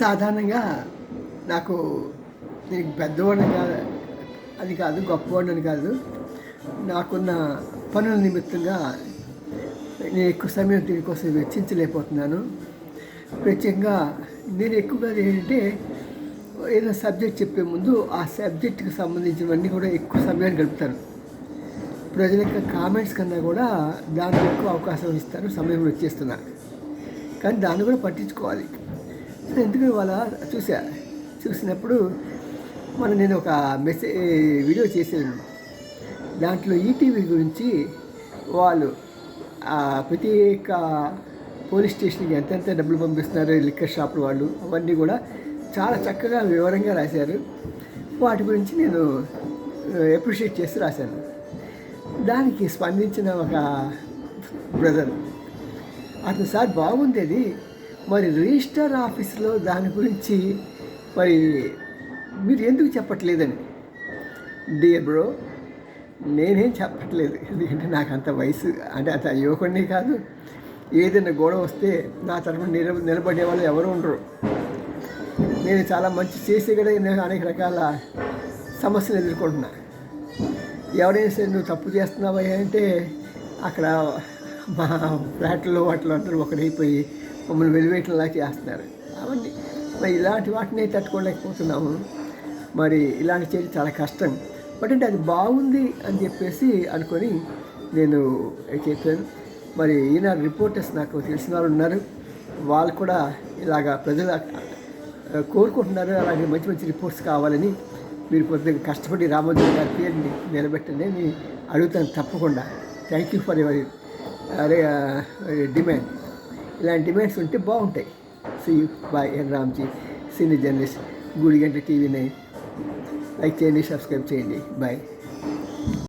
సాధారణంగా నాకు నేను పెద్దవాడిని అది కాదు, గొప్పవాడిని కాదు. నాకున్న పనుల నిమిత్తంగా నేను ఎక్కువ సమయం దీనికోసం వెచ్చించలేకపోతున్నాను. ప్రత్యేకంగా నేను ఎక్కువగా ఏంటంటే ఏదైనా సబ్జెక్ట్ చెప్పే ముందు ఆ సబ్జెక్టుకి సంబంధించినవన్నీ కూడా ఎక్కువ సమయాన్ని గడుపుతాను. ప్రజల యొక్క కామెంట్స్ కన్నా కూడా దానికి ఎక్కువ అవకాశం ఇస్తాను, సమయం వచ్చేస్తున్నాను. కానీ దాన్ని కూడా పట్టించుకోవాలి. సో ఎందుకంటే వాళ్ళ చూసినప్పుడు నేను ఒక వీడియో చేశాను. దాంట్లో ఈటీవీ గురించి వాళ్ళు ప్రత్యేక పోలీస్ స్టేషన్కి ఎంతెంత డబ్బులు పంపిస్తున్నారు లిక్కర్ షాపులు వాళ్ళు, అవన్నీ కూడా చాలా చక్కగా వివరంగా రాశారు. వాటి గురించి నేను అప్రిషియేట్ చేసి రాశాను. దానికి స్పందించిన ఒక బ్రదర్ అతను, సార్ బాగుంది అది, మరి రిజిస్టర్ ఆఫీస్లో దాని గురించి మరి మీరు ఎందుకు చెప్పట్లేదని. డియర్ బ్రో, నేనేం చెప్పట్లేదు, ఎందుకంటే నాకు అంత వయసు అంటే అంత యువకుడిని కాదు. ఏదైనా గొడవ వస్తే నా తరఫున నిలబడే వాళ్ళు ఎవరు ఉండరు. నేను చాలా మంచి చేసి కూడా నేను అనేక రకాల సమస్యలు ఎదుర్కొంటున్నా. ఎవరైనా సరే నువ్వు తప్పు చేస్తున్నావా అంటే అక్కడ మా ఫ్లాట్లో వాటిలో అందరూ ఒకరైపోయి మమ్మల్ని వెలివేయటంలా చేస్తున్నారు. అవన్నీ మరి ఇలాంటి వాటిని తట్టుకోలేకపోతున్నాము. మరి ఇలాంటి చేయడం చాలా కష్టం. బట్ అంటే అది బాగుంది అని చెప్పేసి అనుకొని నేను చెప్పాను. మరి ఈనాడు రిపోర్టర్స్ నాకు తెలిసిన వాళ్ళు ఉన్నారు, వాళ్ళు కూడా ఇలాగా ప్రజలు కోరుకుంటున్నారు అలాగే మంచి మంచి రిపోర్ట్స్ కావాలని. మీరు కొద్దిగా కష్టపడి రామోజీ గారి పేరుని నిలబెట్టండి అని అడుగుతాను తప్పకుండా. Thank you for your demand. ఇలాంటి డిమాండ్స్ ఉంటే బాగుంటాయి. See you bye. N Ramji, senior journalist, గూడిగంట టీవీ 9. లైక్ చేయండి, సబ్స్క్రైబ్ చేయండి. బాయ్.